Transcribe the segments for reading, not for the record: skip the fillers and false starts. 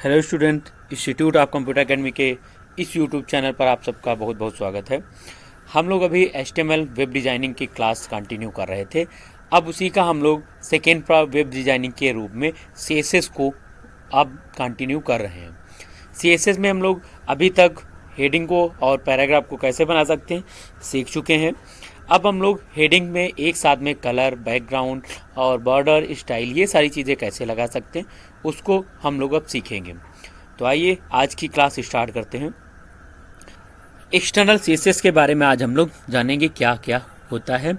Hello student, institute of computer academy के इस YouTube channel पर आप सबका बहुत बहुत स्वागत है। हम लोग अभी HTML वेब डिज़ाइनिंग की क्लास कंटिन्यू कर रहे थे। अब उसी का हम लोग सेकेंड वेब डिज़ाइनिंग के रूप में CSS को अब कंटिन्यू कर रहे हैं। CSS में हम लोग अभी तक हेडिंग को और पैराग्राफ को कैसे बना सकते हैं सीख चुके हैं। अब हम लोग हेडिंग में एक साथ में कलर, बैकग्राउंड और बॉर्डर, स्टाइल, ये सारी चीज़ें कैसे लगा सकते हैं उसको हम लोग अब सीखेंगे। तो आइए आज की क्लास स्टार्ट करते हैं। एक्सटर्नल CSS के बारे में आज हम लोग जानेंगे क्या क्या होता है।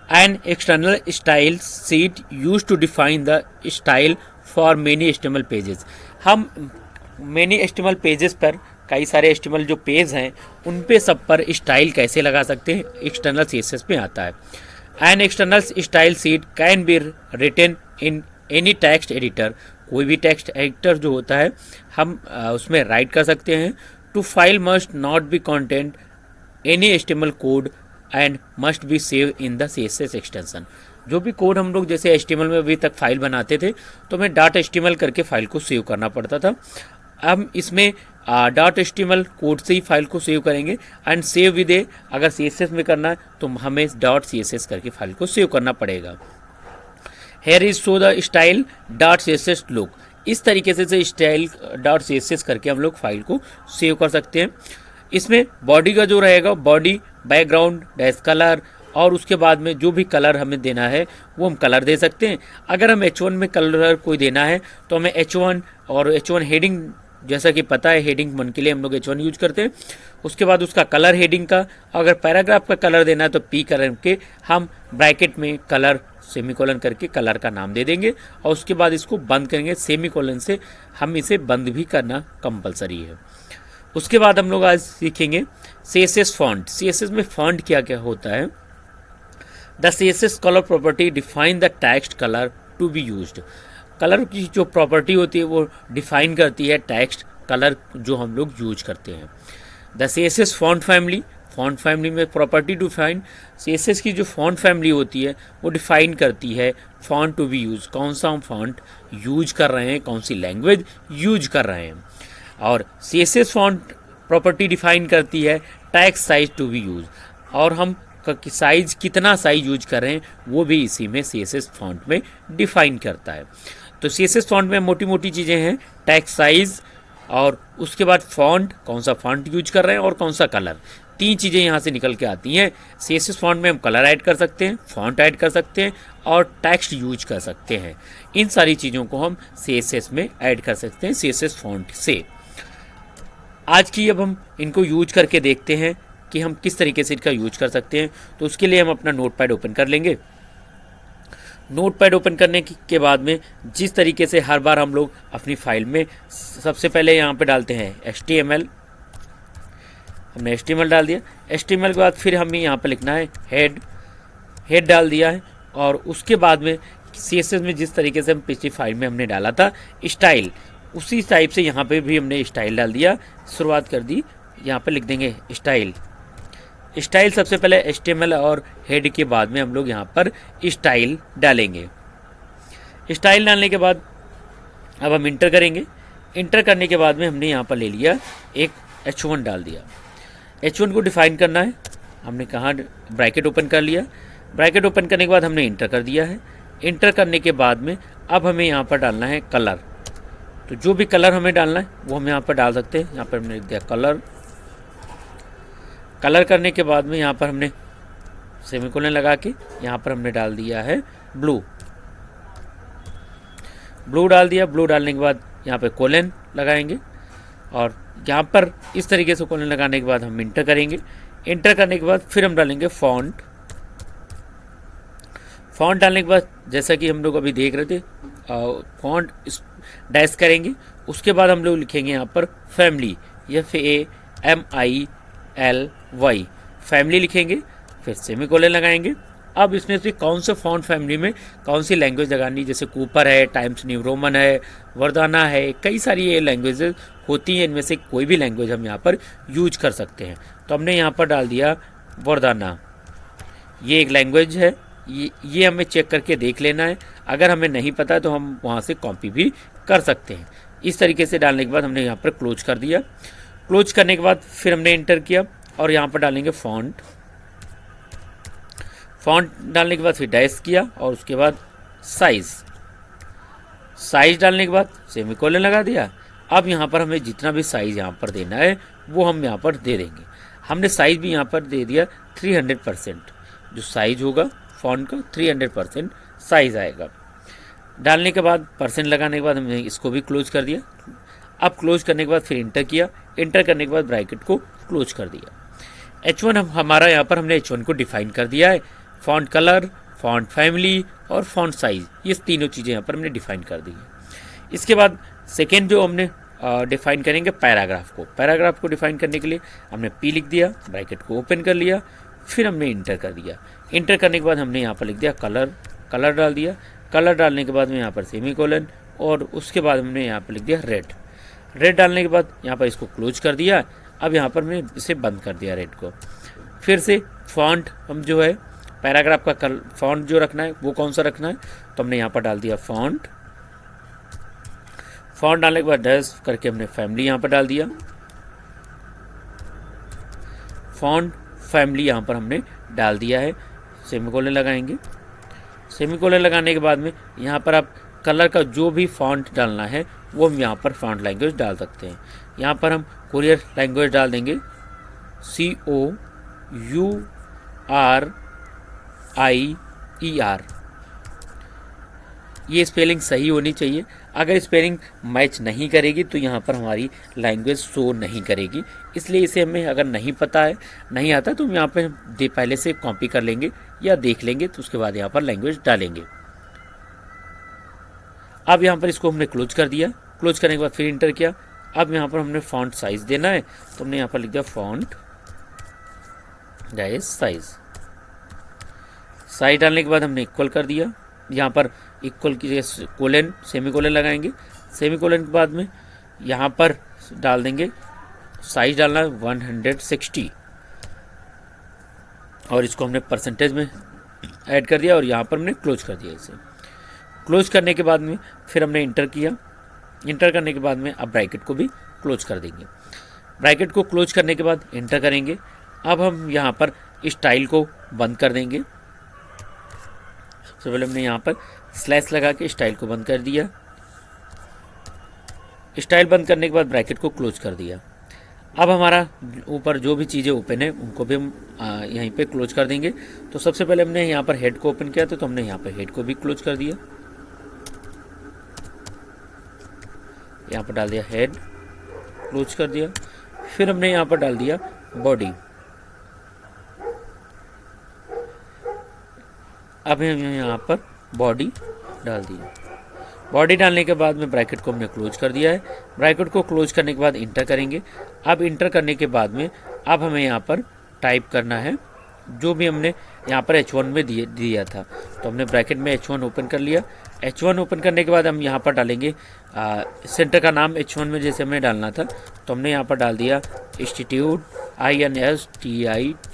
An external style sheet use to define the style for many HTML pages. हम मेनी HTML पेजेस पर कई सारे HTML जो पेज हैं उन पे सब पर स्टाइल कैसे लगा सकते हैं एक्सटर्नल CSS में आता है। An external style sheet can be written in any text editor. कोई भी टेक्स्ट एडिटर जो होता है हम उसमें राइट कर सकते हैं। To file must not be content any HTML code and must be save in the CSS extension. जो भी कोड हम लोग जैसे HTML में अभी तक फाइल बनाते थे तो हमें .html करके फाइल को सेव करना पड़ता था। हम इसमें .html कोड से ही फाइल को सेव करेंगे एंड सेव विद ए, अगर CSS में करना है तो हमें .css करके फाइल को सेव करना पड़ेगा। Here is show the style .css look. इस तरीके से स्टाइल .css करके हम लोग फाइल को सेव कर सकते हैं। इसमें बॉडी का जो रहेगा, बॉडी, बैकग्राउंड, डैश कलर और उसके बाद में जो भी कलर हमें देना है वो हम कलर दे सकते हैं। अगर हम H1 में कलर कोई देना है तो हमें H1 और H1 हेडिंग, जैसा कि पता है हेडिंग 1 के लिए हम लोग H1 यूज करते हैं। उसके बाद उसका कलर हेडिंग का, अगर पैराग्राफ का कलर देना है तो P करके हम ब्रैकेट में कलर सेमीकोलन करके कलर का नाम दे देंगे और उसके बाद इसको बंद करेंगे सेमीकोलन से। हम इसे बंद भी करना कंपलसरी है। उसके बाद हम लोग आज सीखेंगे CSS फॉन्ट। CSS में फॉन्ट क्या क्या होता है। The CSS colour property define the text colour to be used. Colour की जो प्रॉपर्टी होती है वो डिफाइन करती है टेक्स्ट कलर जो हम लोग यूज करते हैं। The CSS font family, font family में प्रॉपर्टी डिफाइन, CSS की जो फॉन्ट फैमिली होती है वो डिफाइन करती है फॉन्ट टू बी यूज, कौन सा हम फॉन्ट यूज कर रहे हैं, कौन सी लैंग्वेज यूज कर रहे हैं। और CSS फॉन्ट प्रॉपर्टी डिफाइन करती है text size to be use, और हम साइज कितना साइज यूज कर रहे हैं वो भी इसी में CSS फॉन्ट में डिफाइन करता है। तो CSS फॉन्ट में मोटी मोटी चीज़ें हैं, टेक्स्ट साइज और उसके बाद फॉन्ट, कौन सा फॉन्ट यूज कर रहे हैं और कौन सा कलर। तीन चीज़ें यहाँ से निकल के आती हैं। CSS फॉन्ट में हम कलर ऐड कर सकते हैं, फॉन्ट ऐड कर सकते हैं और टेक्स्ट यूज कर सकते हैं। इन सारी चीज़ों को हम CSS में ऐड कर सकते हैं CSS फॉन्ट से। आज की अब हम इनको यूज करके देखते हैं कि हम किस तरीके से इनका यूज कर सकते हैं। तो उसके लिए हम अपना नोटपैड ओपन कर लेंगे। नोटपैड ओपन करने के बाद में जिस तरीके से हर बार हम लोग अपनी फाइल में सबसे पहले यहाँ पे डालते हैं HTML, हमने HTML डाल दिया। HTML के बाद फिर हमें यहाँ पे लिखना है हेड डाल दिया है। और उसके बाद में CSS में जिस तरीके से हम पिछली फाइल में हमने डाला था स्टाइल, उसी टाइप से यहाँ पे भी हमने स्टाइल डाल दिया, शुरुआत कर दी। यहाँ पे लिख देंगे स्टाइल सबसे पहले HTML और हेड के बाद में हम लोग यहाँ पर स्टाइल डालेंगे। स्टाइल डालने के बाद अब हम इंटर करेंगे। इंटर करने के बाद में हमने यहाँ पर ले लिया एक H1 डाल दिया। H1 को डिफाइन करना है, हमने कहाँ ब्रैकेट ओपन कर लिया। ब्रैकेट ओपन करने के बाद हमने इंटर कर दिया है। इंटर करने के बाद में अब हमें यहाँ पर डालना है कलर। तो जो भी कलर हमें डालना है वो हम यहाँ पर डाल सकते हैं। यहाँ पर हमने लिख दिया कलर करने के बाद में यहाँ पर हमने सेमीकोलन लगा के यहाँ पर हमने डाल दिया है ब्लू डाल दिया। ब्लू डालने के बाद यहाँ पे कोलन लगाएंगे और यहाँ पर इस तरीके से कोलन लगाने के बाद हम इंटर करेंगे। इंटर करने के बाद फिर हम डालेंगे फॉन्ट डालने के बाद जैसा कि हम लोग अभी देख रहे थे फॉन्ट डैश करेंगे। उसके बाद हम लोग लिखेंगे यहाँ पर फैमिली, FAMILY फैमिली लिखेंगे, फिर सेमीकोलन लगाएंगे। अब इसमें से कौन से फॉन्ट फैमिली में कौन सी लैंग्वेज लगानी, जैसे कूपर है, टाइम्स न्यू रोमन है, वर्दाना है, कई सारी ये लैंग्वेजेस होती हैं। इनमें से कोई भी लैंग्वेज हम यहाँ पर यूज कर सकते हैं। तो हमने यहाँ पर डाल दिया वर्दाना, ये एक लैंग्वेज है। ये हमें चेक करके देख लेना है। अगर हमें नहीं पता तो हम वहाँ से कॉपी भी कर सकते हैं। इस तरीके से डालने के बाद हमने यहाँ पर क्लोज कर दिया। क्लोज करने के बाद फिर हमने इंटर किया और यहाँ पर डालेंगे फॉन्ट। फॉन्ट डालने के बाद फिर डैश किया और उसके बाद साइज़ डालने के बाद सेमीकोलन लगा दिया। अब यहाँ पर हमें जितना भी साइज़ यहाँ पर देना है वो हम यहाँ पर दे देंगे। हमने साइज़ भी यहाँ पर दे दिया 300%, जो साइज़ होगा फॉन्ट का 300% साइज़ आएगा। डालने के बाद परसेंट लगाने के बाद हमने इसको भी क्लोज कर दिया। अब क्लोज करने के बाद फिर इंटर किया। इंटर करने के बाद ब्रैकेट को क्लोज कर दिया। H1 हमारा यहाँ पर हमने H1 को डिफाइन कर दिया है। फॉन्ट कलर, फॉन्ट फैमिली और फॉन्ट साइज़, ये तीनों चीज़ें यहाँ पर हमने डिफाइन कर दी है। इसके बाद सेकेंड जो हमने डिफाइन करेंगे पैराग्राफ को। पैराग्राफ को डिफाइन करने के लिए हमने P लिख दिया, ब्रैकेट को ओपन कर लिया, फिर हमने इंटर कर दिया। इंटर करने के बाद हमने यहाँ पर लिख दिया कलर डाल दिया। कलर डालने के बाद में यहाँ पर सेमीकोलन और उसके बाद हमने यहाँ पर लिख दिया रेड डालने के बाद यहाँ पर इसको क्लोज कर दिया। अब यहाँ पर मैंने इसे बंद कर दिया रेड को। फिर से फॉन्ट हम जो है पैराग्राफ का फॉन्ट जो रखना है वो कौन सा रखना है, तो हमने यहाँ पर डाल दिया फॉन्ट डालने के बाद डैश करके हमने फैमिली यहाँ पर डाल दिया। फॉन्ट फैमिली यहाँ पर हमने डाल दिया है। सेमीकोलन लगाएंगे। सेमीकोलन लगाने के बाद में यहाँ पर आप कलर का जो भी फॉन्ट डालना है वो हम यहाँ पर फॉन्ट लैंग्वेज डाल सकते हैं। यहाँ पर हम कोरियर लैंग्वेज डाल देंगे, COURIER। ये स्पेलिंग सही होनी चाहिए। अगर स्पेलिंग मैच नहीं करेगी तो यहाँ पर हमारी लैंग्वेज शो नहीं करेगी। इसलिए इसे हमें अगर नहीं पता है, नहीं आता, तो हम यहाँ पे पहले से कॉपी कर लेंगे या देख लेंगे, तो उसके बाद यहाँ पर लैंग्वेज डालेंगे। अब यहाँ पर इसको हमने क्लोज कर दिया। क्लोज करने के बाद फिर इंटर किया। अब यहाँ पर हमने फॉन्ट साइज़ देना है, तो हमने यहाँ पर लिख दिया फॉन्ट साइज डालने के बाद हमने इक्वल कर दिया। यहाँ पर इक्वल की जगह कोलन सेमीकोलन लगाएंगे। सेमीकोलन के बाद में यहाँ पर डाल देंगे साइज डालना है 160 और इसको हमने परसेंटेज में ऐड कर दिया और यहाँ पर हमने क्लोज कर दिया। इसे क्लोज करने के बाद में फिर हमने इंटर किया। इंटर करने के बाद में अब ब्रैकेट को भी क्लोज कर देंगे। ब्रैकेट को क्लोज करने के बाद इंटर करेंगे। अब हम यहाँ पर स्टाइल को बंद कर देंगे। सबसे पहले हमने यहाँ पर स्लैश लगा के स्टाइल को बंद कर दिया। स्टाइल बंद करने के बाद ब्रैकेट को क्लोज कर दिया। अब हमारा ऊपर जो भी चीज़ें ओपन है उनको भी हम यहीं पे क्लोज कर देंगे। तो सबसे पहले हमने यहाँ पर हेड को ओपन किया था, तो हमने यहाँ पर हेड को भी क्लोज कर दिया। यहाँ पर डाल दिया हेड, क्लोज कर दिया। फिर हमने यहाँ पर डाल दिया बॉडी। अब हम यहाँ पर बॉडी डाल दिया। बॉडी डालने के बाद में ब्रैकेट को हमने क्लोज कर दिया है। ब्रैकेट को क्लोज करने के बाद इंटर करेंगे। अब इंटर करने के बाद में अब हमें यहाँ पर टाइप करना है जो भी हमने यहाँ पर H1 में दिया था। तो हमने ब्रैकेट में H1 ओपन कर लिया। H1 ओपन करने के बाद हम यहाँ पर डालेंगे सेंटर का नाम H1 में जैसे हमें डालना था, तो हमने यहाँ पर डाल दिया institute INSTITUTE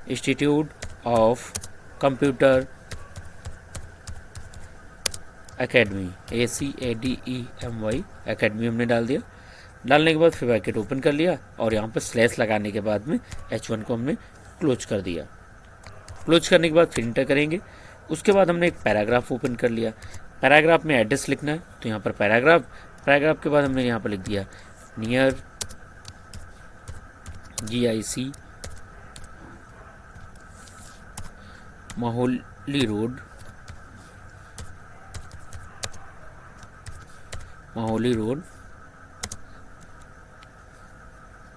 institute of computer academy ACADEMY academy हमने डाल दिया। डालने के बाद फिर ब्रैकेट ओपन कर लिया और यहाँ पर स्लैश लगाने के बाद में H1 को हमने क्लोज कर दिया। क्लोज करने के बाद फिर इंटर करेंगे। उसके बाद हमने एक पैराग्राफ ओपन कर लिया। पैराग्राफ में एड्रेस लिखना है, तो यहाँ पर पैराग्राफ के बाद हमने यहाँ पर लिख दिया नियर GIC माहौली रोड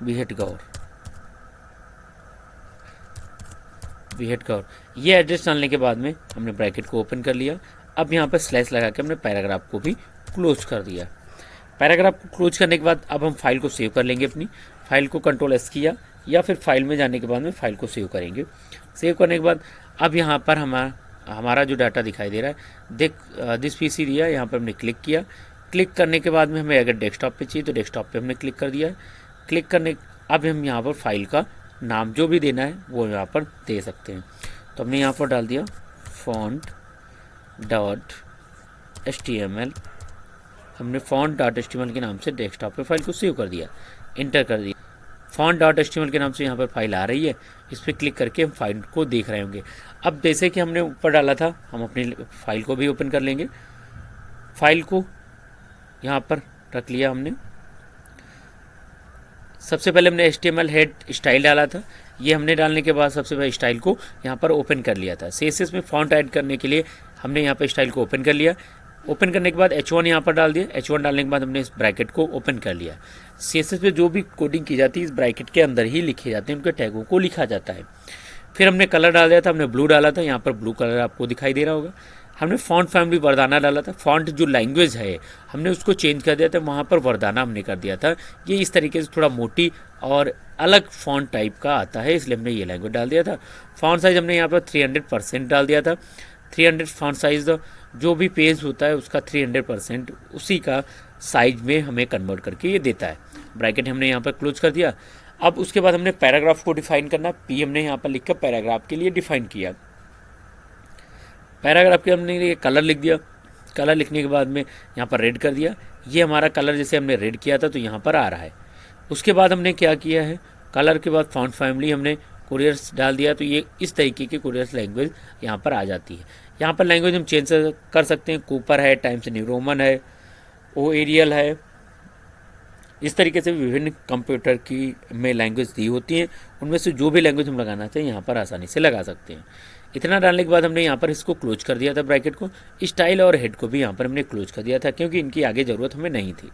बिहटगौर। ये एड्रेस डालने के बाद में हमने ब्रैकेट को ओपन कर लिया। अब यहाँ पर स्लैश लगा के हमने पैराग्राफ को भी क्लोज कर दिया। पैराग्राफ को क्लोज करने के बाद अब हम फाइल को सेव कर लेंगे। अपनी फाइल को Ctrl+S किया या फिर फाइल में जाने के बाद में फाइल को सेव करेंगे। सेव करने के बाद अब यहाँ पर हमारा जो डाटा दिखाई दे रहा है, दिस PC दिया, यहाँ पर हमने क्लिक किया। क्लिक करने के बाद में हमें अगर डेस्कटॉप पे चाहिए तो डेस्कटॉप पे हमने क्लिक कर दिया है। क्लिक करने अब हम यहाँ पर फाइल का नाम जो भी देना है वो यहाँ पर दे सकते हैं। तो हमने यहाँ पर डाल दिया font.html हमने font.html के नाम से डेस्कटॉप पे फाइल को सेव कर दिया, इंटर कर दिया। font.html के नाम से यहाँ पर फाइल आ रही है, इस पर क्लिक करके हम फाइल को देख रहे होंगे। अब जैसे कि हमने ऊपर डाला था, हम अपनी फाइल को भी ओपन कर लेंगे। फाइल को यहाँ पर रख लिया हमने। सबसे पहले हमने HTML हेड स्टाइल डाला था, ये हमने डालने के बाद सबसे पहले स्टाइल को यहाँ पर ओपन कर लिया था। CSS में फॉन्ट ऐड करने के लिए हमने यहाँ पर स्टाइल को ओपन कर लिया। ओपन करने के बाद H1 यहाँ पर डाल दिया। H1 डालने के बाद हमने इस ब्रैकेट को ओपन कर लिया। CSS पे जो भी कोडिंग की जाती है इस ब्रैकेट के अंदर ही लिखे जाते हैं, उनके टैगों को लिखा जाता है। फिर हमने कलर डाल दिया था, हमने ब्लू डाला था, यहाँ पर ब्लू कलर आपको दिखाई दे रहा होगा। हमने फॉन्ट फैमिली वर्दाना डाला था। फॉन्ट जो लैंग्वेज है हमने उसको चेंज कर दिया था, वहाँ पर वर्दाना हमने कर दिया था। ये इस तरीके से थोड़ा मोटी और अलग फॉन्ट टाइप का आता है, इसलिए हमने ये लैंग्वेज डाल दिया था। फॉन्ट साइज़ हमने यहाँ पर 300% डाल दिया था। 300 फॉन्ट साइज़ जो भी पेज होता है उसका 300% उसी का साइज में हमें कन्वर्ट करके ये देता है। ब्रैकेट हमने यहाँ पर क्लोज कर दिया। अब उसके बाद हमने पैराग्राफ को डिफाइन करना। P हमने यहाँ पर लिखकर पैराग्राफ के लिए डिफाइन किया। पैराग्राफ के हमने ये कलर लिख दिया। कलर लिखने के बाद में यहाँ पर रेड कर दिया। ये हमारा कलर जैसे हमने रेड किया था तो यहाँ पर आ रहा है। उसके बाद हमने क्या किया है, कलर के बाद फॉन्ट फैमिली हमने कुरियर्स डाल दिया, तो ये इस तरीके की कुरियर्स लैंग्वेज यहाँ पर आ जाती है। यहाँ पर लैंग्वेज हम चेंज कर सकते हैं। कूपर है, टाइम्स न्यू रोमन है, ओ एरियल है। इस तरीके से विभिन्न कंप्यूटर की में लैंग्वेज दी होती हैं, उनमें से जो भी लैंग्वेज हम लगाना चाहें यहाँ पर आसानी से लगा सकते हैं। इतना डालने के बाद हमने यहाँ पर इसको क्लोज कर दिया था ब्रैकेट को। स्टाइल और हेड को भी यहाँ पर हमने क्लोज कर दिया था, क्योंकि इनकी आगे ज़रूरत हमें नहीं थी।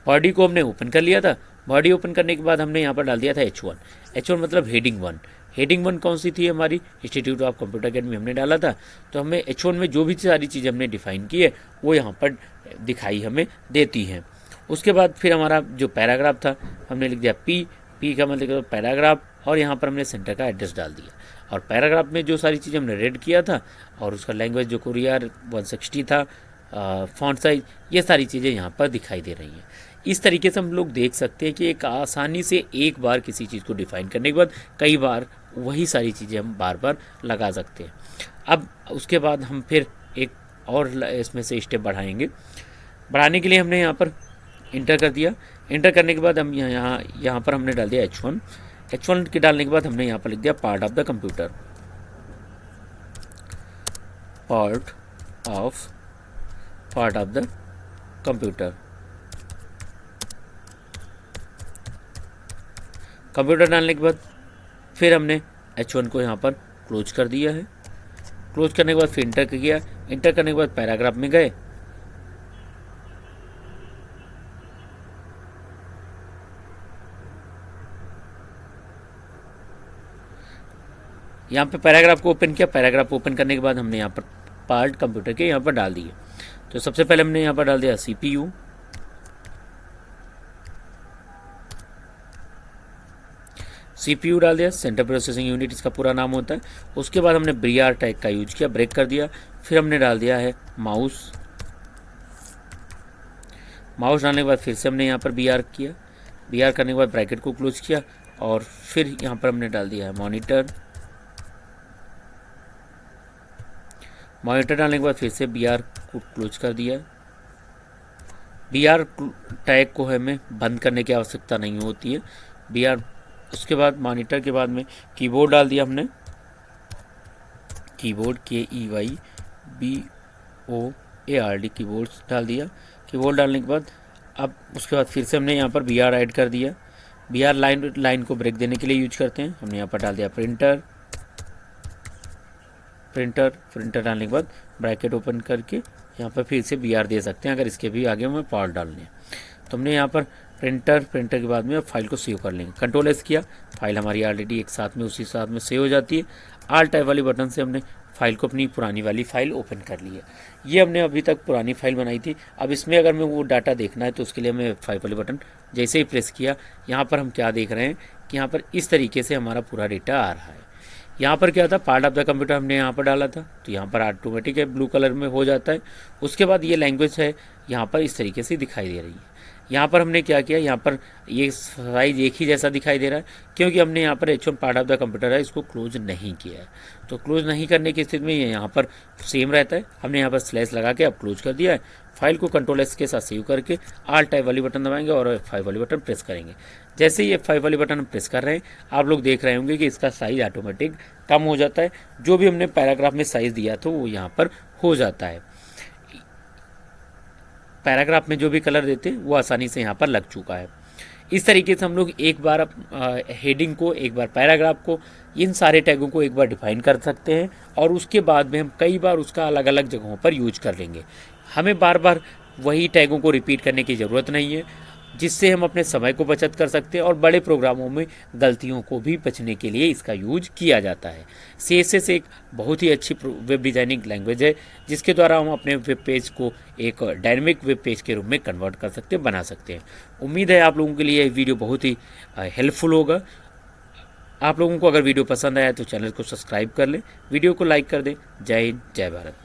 बॉडी को हमने ओपन कर लिया था। बॉडी ओपन करने के बाद हमने यहाँ पर डाल दिया था H1। H1 मतलब हेडिंग 1। हेडिंग 1 कौन सी थी हमारी, इंस्टीट्यूट ऑफ कंप्यूटर अकेडमी हमने डाला था। तो हमें H1 में जो भी सारी चीज़ें हमने डिफाइन की है वो यहाँ पर दिखाई हमें देती हैं। उसके बाद फिर हमारा जो पैराग्राफ था हमने लिख दिया P का मतलब पैराग्राफ, और यहाँ पर हमने सेंटर का एड्रेस डाल दिया। और पैराग्राफ में जो सारी चीज़ें हमने रेड किया था और उसका लैंग्वेज जो कुरियर 160 था, फॉन्ट साइज, ये सारी चीज़ें यहाँ पर दिखाई दे रही हैं। इस तरीके से हम लोग देख सकते हैं कि एक आसानी से एक बार किसी चीज़ को डिफाइन करने के बाद कई बार वही सारी चीज़ें हम बार बार लगा सकते हैं। अब उसके बाद हम फिर एक और इसमें से स्टेप बढ़ाएंगे। बढ़ाने के लिए हमने यहाँ पर इंटर कर दिया। इंटर करने के बाद हम यहाँ पर हमने डाल दिया H1। H1 के डालने के बाद हमने यहाँ पर लिख दिया part of the computer. Part of the computer. Computer डालने के बाद फिर हमने H1 को यहाँ पर क्लोज कर दिया है। क्लोज करने के बाद फिर इंटर किया। इंटर करने के बाद पैराग्राफ में गए। यहाँ पे पैराग्राफ को ओपन किया। पैराग्राफ ओपन करने के बाद हमने यहाँ पर पार्ट कंप्यूटर के यहाँ पर डाल दिए। तो सबसे पहले हमने यहाँ पर डाल दिया CPU। CPU डाल दिया, सेंट्रल प्रोसेसिंग यूनिट इसका पूरा नाम होता है। उसके बाद हमने BR टैग का यूज किया, ब्रेक कर दिया। फिर हमने डाल दिया है माउस। माउस डालने के बाद फिर से हमने यहाँ पर BR किया। BR करने के बाद ब्रैकेट को क्लोज किया और फिर यहाँ पर हमने डाल दिया है मॉनिटर। मॉनिटर डालने के बाद फिर से BR को क्लोज कर दिया। BR टैग को हमें बंद करने की आवश्यकता नहीं होती है। BR उसके बाद मॉनिटर के बाद में कीबोर्ड डाल दिया हमने। कीबोर्ड KEYBOARD कीबोर्ड डाल दिया। कीबोर्ड डालने के बाद अब उसके बाद फिर से हमने यहाँ पर BR ऐड कर दिया। BR लाइन को ब्रेक देने के लिए यूज करते हैं। हमने यहाँ पर डाल दिया प्रिंटर डालने के बाद ब्रैकेट ओपन करके यहाँ पर फिर से BR दे सकते हैं अगर इसके भी आगे हमें पार्ट डालने हैं। तो हमने यहाँ पर प्रिंटर के बाद में फाइल को सेव कर लेंगे। Ctrl+S किया, फाइल हमारी ऑलरेडी एक साथ में उसी साथ में सेव हो जाती है। Alt टैब वाली बटन से हमने फाइल को अपनी पुरानी वाली फाइल ओपन कर ली है। ये हमने अभी तक पुरानी फाइल बनाई थी। अब इसमें अगर मैं वो डाटा देखना है तो उसके लिए हमें फाइल वाली बटन जैसे ही प्रेस किया, यहाँ पर हम क्या देख रहे हैं कि यहाँ पर इस तरीके से हमारा पूरा डेटा आ रहा है। यहाँ पर क्या था, पार्ट ऑफ द कंप्यूटर हमने यहाँ पर डाला था तो यहाँ पर ऑटोमेटिक है ब्लू कलर में हो जाता है। उसके बाद ये लैंग्वेज है यहाँ पर इस तरीके से दिखाई दे रही है। यहाँ पर हमने क्या किया, यहाँ पर ये साइज एक ही जैसा दिखाई दे रहा है क्योंकि हमने यहाँ पर H1 part of the computer है इसको क्लोज नहीं किया है। तो क्लोज नहीं करने की स्थिति में ये यहाँ पर सेम रहता है। हमने यहाँ पर स्लैश लगा के अब क्लोज कर दिया है। फाइल को Ctrl+S के साथ सेव करके Alt टाइप वाली बटन दबाएंगे और F5 वाली बटन प्रेस करेंगे। जैसे ही F5 वाली बटन हम प्रेस कर रहे हैं, आप लोग देख रहे होंगे कि इसका साइज़ ऑटोमेटिक कम हो जाता है। जो भी हमने पैराग्राफ में साइज़ दिया था वो यहाँ पर हो जाता है। पैराग्राफ में जो भी कलर देते हैं वो आसानी से यहाँ पर लग चुका है। इस तरीके से हम लोग एक बार हेडिंग को, एक बार पैराग्राफ को, इन सारे टैगों को एक बार डिफाइन कर सकते हैं और उसके बाद में हम कई बार उसका अलग अलग जगहों पर यूज कर लेंगे। हमें बार बार वही टैगों को रिपीट करने की ज़रूरत नहीं है, जिससे हम अपने समय को बचत कर सकते हैं और बड़े प्रोग्रामों में गलतियों को भी बचने के लिए इसका यूज किया जाता है। CSS एक बहुत ही अच्छी वेब डिज़ाइनिंग लैंग्वेज है, जिसके द्वारा हम अपने वेब पेज को एक डायनेमिक वेब पेज के रूप में कन्वर्ट कर सकते हैं, बना सकते हैं। उम्मीद है आप लोगों के लिए यह वीडियो बहुत ही हेल्पफुल होगा। आप लोगों को अगर वीडियो पसंद आया तो चैनल को सब्सक्राइब कर लें, वीडियो को लाइक कर दें। जय हिंद, जय भारत।